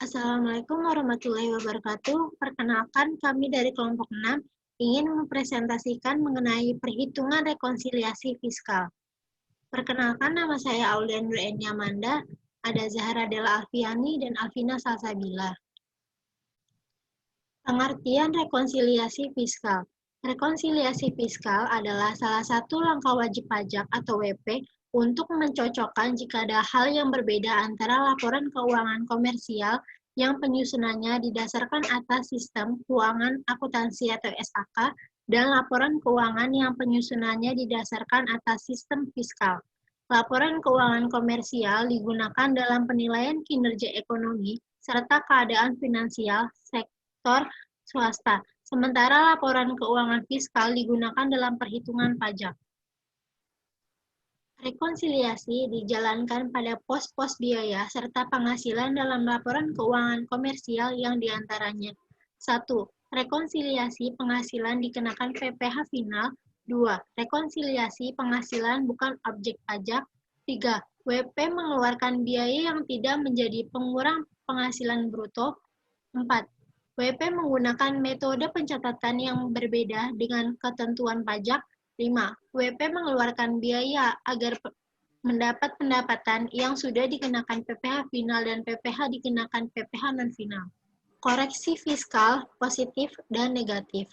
Assalamualaikum warahmatullahi wabarakatuh. Perkenalkan, kami dari kelompok 6 ingin mempresentasikan mengenai perhitungan rekonsiliasi fiskal. Perkenalkan, nama saya Aulia Nureni Amanda, ada Zahra Della Alfiani dan Alvina Salsabila. Pengertian rekonsiliasi fiskal. Rekonsiliasi fiskal adalah salah satu langkah wajib pajak atau WP untuk mencocokkan jika ada hal yang berbeda antara laporan keuangan komersial yang penyusunannya didasarkan atas sistem keuangan akuntansi atau SAK dan laporan keuangan yang penyusunannya didasarkan atas sistem fiskal. Laporan keuangan komersial digunakan dalam penilaian kinerja ekonomi serta keadaan finansial sektor swasta, sementara laporan keuangan fiskal digunakan dalam perhitungan pajak. Rekonsiliasi dijalankan pada pos-pos biaya serta penghasilan dalam laporan keuangan komersial yang diantaranya 1. Rekonsiliasi penghasilan dikenakan PPh final. 2. Rekonsiliasi penghasilan bukan objek pajak. 3. WP mengeluarkan biaya yang tidak menjadi pengurang penghasilan bruto. 4. WP menggunakan metode pencatatan yang berbeda dengan ketentuan pajak. 5. WP mengeluarkan biaya agar mendapat pendapatan yang sudah dikenakan PPh final dan PPh dikenakan PPh non-final. Koreksi fiskal positif dan negatif.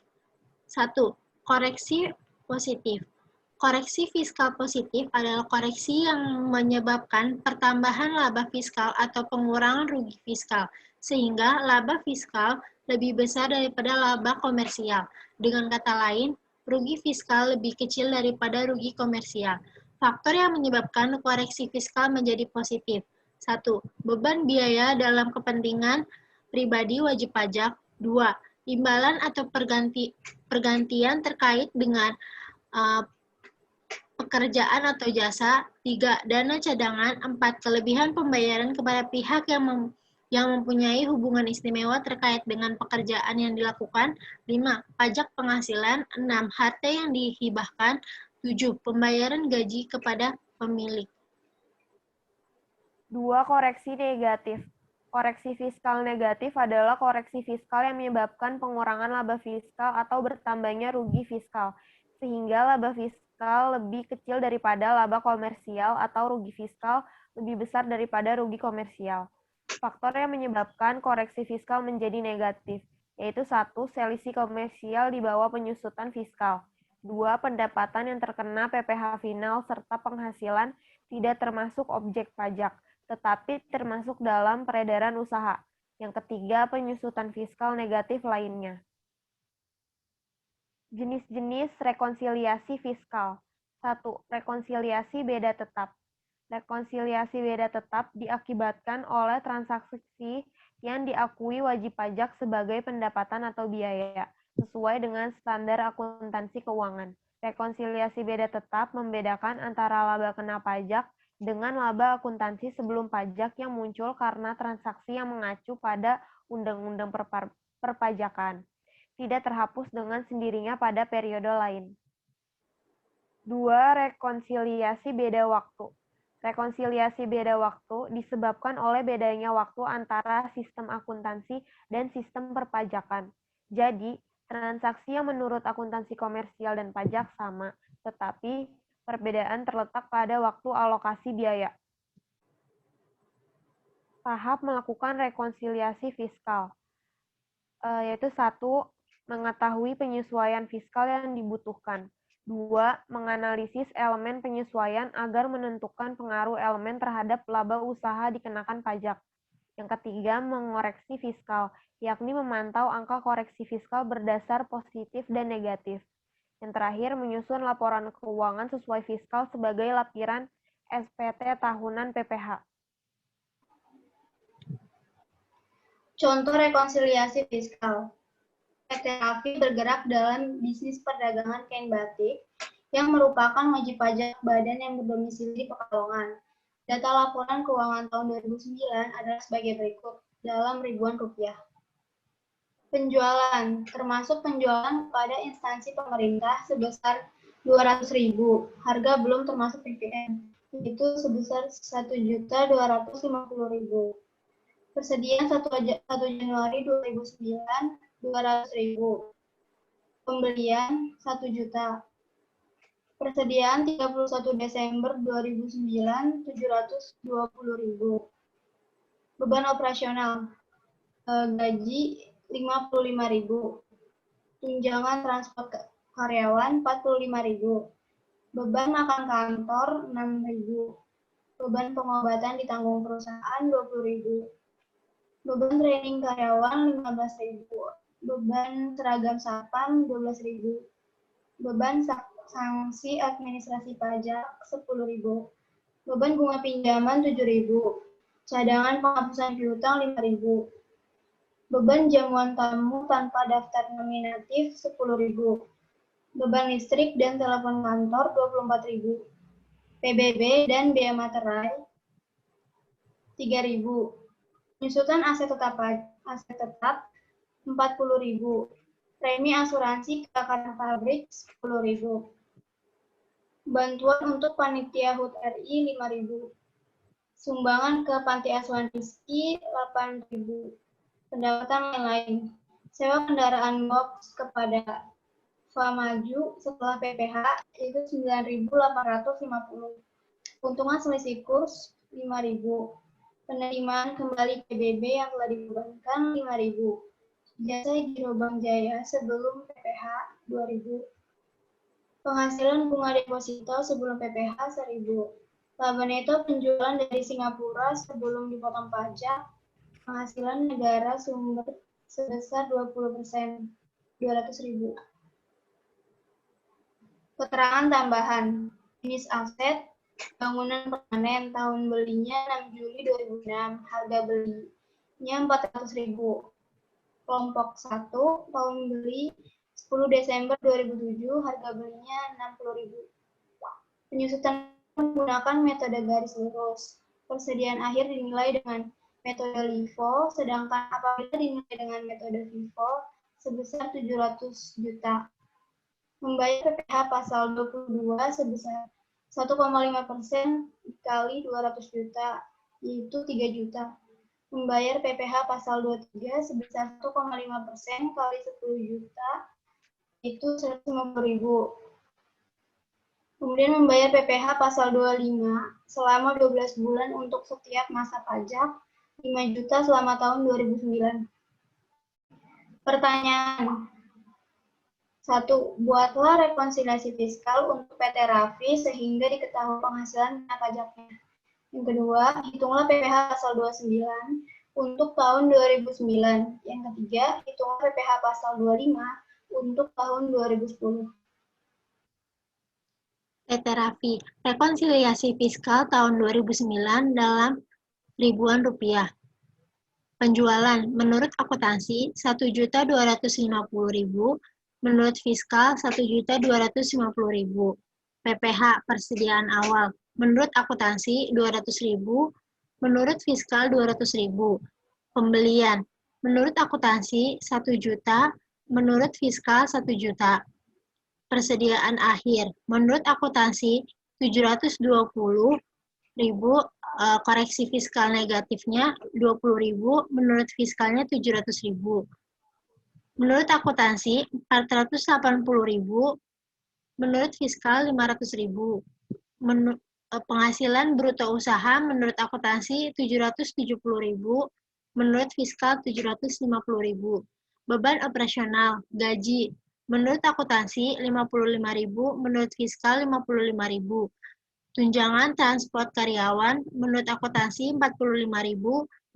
1. Koreksi positif. Koreksi fiskal positif adalah koreksi yang menyebabkan pertambahan laba fiskal atau pengurangan rugi fiskal, sehingga laba fiskal lebih besar daripada laba komersial. Dengan kata lain, rugi fiskal lebih kecil daripada rugi komersial. Faktor yang menyebabkan koreksi fiskal menjadi positif. 1. Beban biaya dalam kepentingan pribadi wajib pajak. 2. Imbalan atau pergantian terkait dengan pekerjaan atau jasa. 3. Dana cadangan. 4. Kelebihan pembayaran kepada pihak yang mempunyai hubungan istimewa terkait dengan pekerjaan yang dilakukan. 5. Pajak penghasilan. 6. Harta yang dihibahkan. 7. Pembayaran gaji kepada pemilik. 2. Koreksi negatif. Koreksi fiskal negatif adalah koreksi fiskal yang menyebabkan pengurangan laba fiskal atau bertambahnya rugi fiskal, sehingga laba fiskal lebih kecil daripada laba komersial atau rugi fiskal lebih besar daripada rugi komersial. Faktor yang menyebabkan koreksi fiskal menjadi negatif, yaitu 1. Selisih komersial di bawah penyusutan fiskal. 2. Pendapatan yang terkena PPh final serta penghasilan tidak termasuk objek pajak, tetapi termasuk dalam peredaran usaha. Yang ketiga, penyusutan fiskal negatif lainnya. Jenis-jenis rekonsiliasi fiskal. 1. Rekonsiliasi beda tetap. Rekonsiliasi beda tetap diakibatkan oleh transaksi yang diakui wajib pajak sebagai pendapatan atau biaya, sesuai dengan standar akuntansi keuangan. Rekonsiliasi beda tetap membedakan antara laba kena pajak dengan laba akuntansi sebelum pajak yang muncul karena transaksi yang mengacu pada undang-undang perpajakan, tidak terhapus dengan sendirinya pada periode lain. 2. Rekonsiliasi beda waktu. Rekonsiliasi beda waktu disebabkan oleh bedanya waktu antara sistem akuntansi dan sistem perpajakan. Jadi, transaksi yang menurut akuntansi komersial dan pajak sama, tetapi perbedaan terletak pada waktu alokasi biaya. Tahap melakukan rekonsiliasi fiskal, yaitu 1. Mengetahui penyesuaian fiskal yang dibutuhkan. 2. Menganalisis elemen penyesuaian agar menentukan pengaruh elemen terhadap laba usaha dikenakan pajak. Yang ketiga, mengoreksi fiskal, yakni memantau angka koreksi fiskal berdasar positif dan negatif. Yang terakhir, menyusun laporan keuangan sesuai fiskal sebagai lampiran SPT tahunan PPh. Contoh rekonsiliasi fiskal. PT Raffi bergerak dalam bisnis perdagangan kain batik yang merupakan wajib pajak badan yang berdomisili di Pekalongan. Data laporan keuangan tahun 2009 adalah sebagai berikut dalam ribuan rupiah. Penjualan, termasuk penjualan pada instansi pemerintah sebesar 200.000, harga belum termasuk PPN, itu sebesar 1.250.000. Persediaan 1 Januari 2009, 200.000. Pembelian 1 juta. Persediaan 31 Desember 2009, 720.000. Beban operasional, gaji 55.000. Tunjangan transport karyawan 45.000. Beban makan kantor 6.000. Beban pengobatan ditanggung perusahaan 20.000. Beban training karyawan 15.000. Beban seragam satpam 12.000. Beban sanksi administrasi pajak 10.000. Beban bunga pinjaman 7.000. Cadangan penghapusan piutang 5.000. Beban jamuan tamu tanpa daftar nominatif 10.000. Beban listrik dan telepon kantor 24.000. PBB dan biaya materai 3.000. Penyusutan aset tetap 40.000. Premi asuransi kebakaran pabrik 10.000. Bantuan untuk panitia HUT RI 5.000. Sumbangan ke panti asuhan Rizky 8.000. Pendapatan lain-lain. Sewa kendaraan box kepada Famaju setelah PPh itu 9.850. Keuntungan selisih kurs 5.000. Penerimaan kembali PBB yang telah dibebankan 5.000. Jasa Giro Bank Jaya sebelum PPh 2.000. Penghasilan bunga deposito sebelum PPh 1.000. Laba neto penjualan dari Singapura sebelum dipotong pajak. Penghasilan negara sumber sebesar 20%, 200.000. Keterangan tambahan. Jenis aset, bangunan permanen, tahun belinya 6 Juli 2006, harga belinya 400.000. Kelompok 1, tahun beli 10 Desember 2007, harga belinya 60.000. Penyusutan menggunakan metode garis lurus. Persediaan akhir dinilai dengan metode LIFO, sedangkan apabila dinilai dengan metode FIFO sebesar 700 juta. Membayar PPh pasal 22 sebesar 1,5% dikali 200 juta, yaitu 3 juta. Membayar PPh pasal 23 sebesar 1,5% kali 10 juta, yaitu 150.000. Kemudian membayar PPh pasal 25 selama 12 bulan untuk setiap masa pajak, 5 juta selama tahun 2009. Pertanyaan. 1. Buatlah rekonsiliasi fiskal untuk PT Raffi sehingga diketahui penghasilan dan pajaknya. Yang kedua, hitunglah PPh pasal 29 untuk tahun 2009. Yang ketiga, hitunglah PPh pasal 25 untuk tahun 2010. PT Raffi, rekonsiliasi fiskal tahun 2009 dalam ribuan rupiah. Penjualan menurut akuntansi 1.250.000, menurut fiskal 1.250.000. PPh persediaan awal menurut akuntansi 200.000, menurut fiskal 200.000. Pembelian menurut akuntansi 1 juta, menurut fiskal 1 juta. Persediaan akhir menurut akuntansi 720.000, koreksi fiskal negatifnya 20.000, menurut fiskalnya 700.000. Menurut akuntansi 480.000, menurut fiskal 500.000. Penghasilan bruto usaha menurut akuntansi 770.000, menurut fiskal 750.000. Beban operasional, gaji menurut akuntansi 55.000, menurut fiskal 55.000. Tunjangan transport karyawan menurut akuntansi 45.000,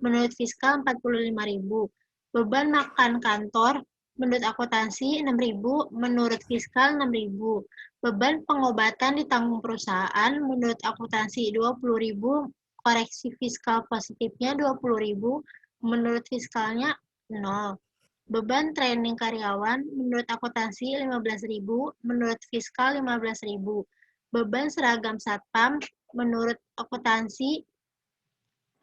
menurut fiskal 45.000. Beban makan kantor menurut akuntansi 6.000, menurut fiskal 6.000. Beban pengobatan ditanggung perusahaan menurut akuntansi 20.000, koreksi fiskal positifnya 20.000, menurut fiskalnya 0. Beban training karyawan menurut akuntansi 15.000, menurut fiskal 15.000. Beban seragam satpam menurut akuntansi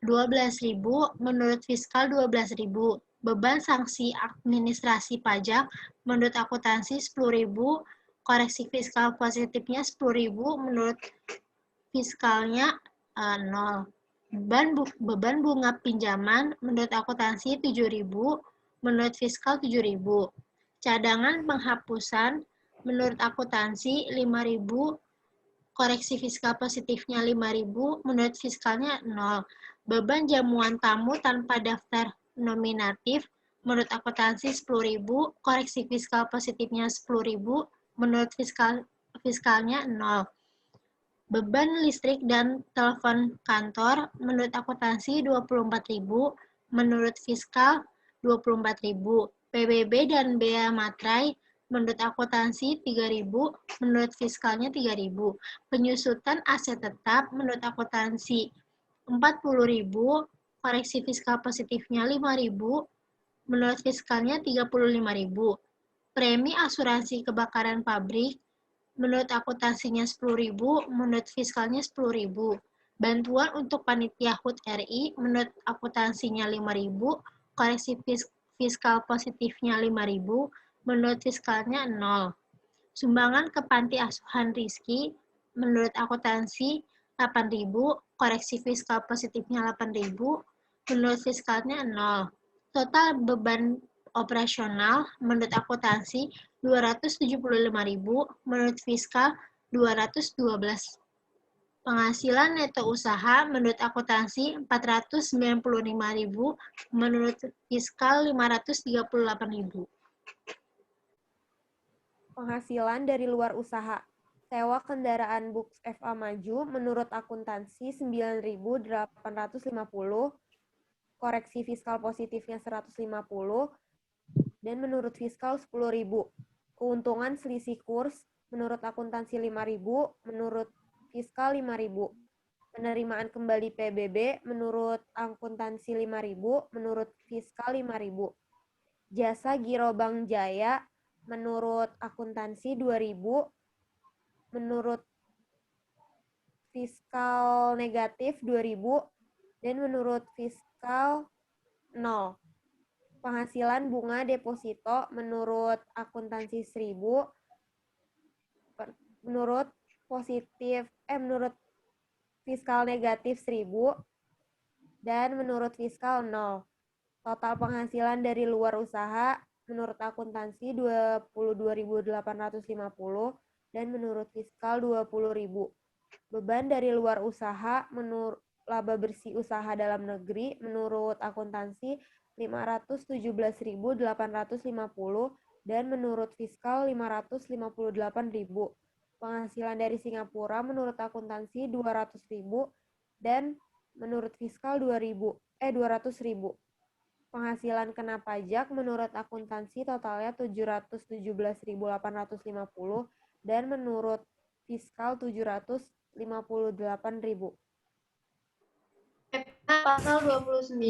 12.000, menurut fiskal 12.000. Beban sanksi administrasi pajak menurut akuntansi 10.000, koreksi fiskal positifnya 10.000, menurut fiskalnya 0. Beban bunga pinjaman menurut akuntansi 7.000, menurut fiskal 7.000. Cadangan penghapusan menurut akuntansi 5.000, koreksi fiskal positifnya 5.000, menurut fiskalnya 0. Beban jamuan tamu tanpa daftar nominatif menurut akuntansi 10.000, koreksi fiskal positifnya 10.000, menurut fiskalnya 0. Beban listrik dan telepon kantor menurut akuntansi 24.000, menurut fiskal 24.000. PBB dan bea materai menurut akuntansi 3.000, menurut fiskalnya 3.000. Penyusutan aset tetap menurut akuntansi 40.000, koreksi fiskal positifnya 5.000, menurut fiskalnya 35.000. Premi asuransi kebakaran pabrik menurut akuntansinya 10.000, menurut fiskalnya 10.000. Bantuan untuk panitia HUT RI menurut akuntansinya 5.000, koreksi fiskal positifnya 5.000, menurut fiskalnya 0. Sumbangan ke panti asuhan Rizki menurut akuntansi 8.000, koreksi fiskal positifnya 8.000, menurut fiskalnya 0. Total beban operasional menurut akuntansi 275.000, menurut fiskal 212. Penghasilan neto usaha menurut akuntansi 495.000, menurut fiskal 538.000. Penghasilan dari luar usaha. Sewa kendaraan Bux FA Maju menurut akuntansi 9.850, koreksi fiskal positifnya 150, dan menurut fiskal 10.000. Keuntungan selisih kurs menurut akuntansi 5.000, menurut fiskal 5.000. Penerimaan kembali PBB menurut akuntansi 5.000, menurut fiskal 5.000. Jasa Giro Bank Jaya menurut akuntansi 2.000, menurut fiskal negatif 2.000, dan menurut fiskal 0. Penghasilan bunga deposito menurut akuntansi 1.000, menurut fiskal negatif 1.000, dan menurut fiskal 0. Total penghasilan dari luar usaha menurut akuntansi 22.850 dan menurut fiskal 20.000. Beban dari luar usaha menurut laba bersih usaha dalam negeri menurut akuntansi 517.850 dan menurut fiskal 558.000. Penghasilan dari Singapura menurut akuntansi 200.000 dan menurut fiskal 200.000. Penghasilan kena pajak menurut akuntansi totalnya 717.850 dan menurut fiskal 758.000. PPH pasal 29.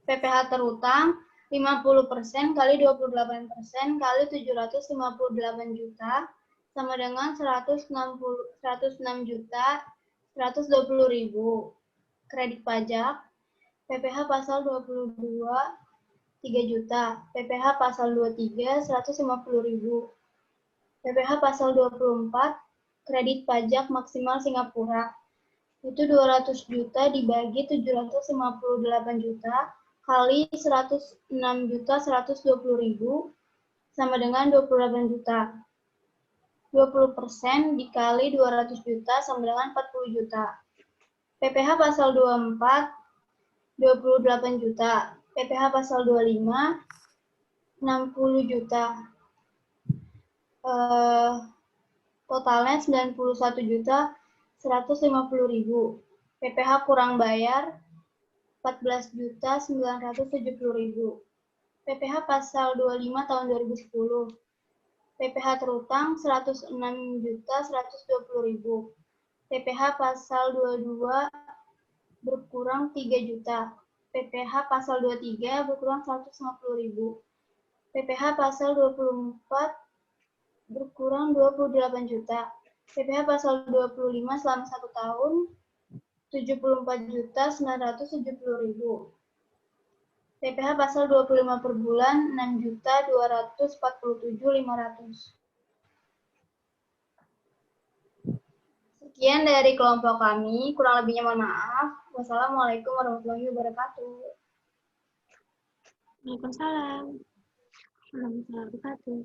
PPH terutang 50% kali 28% kali 758 juta sama dengan 106 juta 120.000. Kredit pajak PPH pasal 22 3 juta, PPH pasal 23 150.000. PPH pasal 24 kredit pajak maksimal Singapura itu 200 juta dibagi 758 juta kali 106 juta 120.000 sama dengan 28 juta. 20% dikali 200 juta sama dengan 40 juta. PPH pasal 24 28 juta. PPH pasal 25 60 juta. Totalnya 91 juta 150.000. PPH kurang bayar 14 juta 970.000. PPH pasal 25 tahun 2010. PPH terutang 106 juta 120.000. PPH pasal 22 berkurang 3 juta. PPH pasal 23 berkurang 150.000. PPH pasal 24 berkurang 28 juta. PPH pasal 25 selama 1 tahun 74 juta 970.000. PPH pasal 25 per bulan 6 juta 247.500. Sekian dari kelompok kami, kurang lebihnya mohon maaf. Wassalamualaikum warahmatullahi wabarakatuh. Waalaikumsalam warahmatullahi wabarakatuh.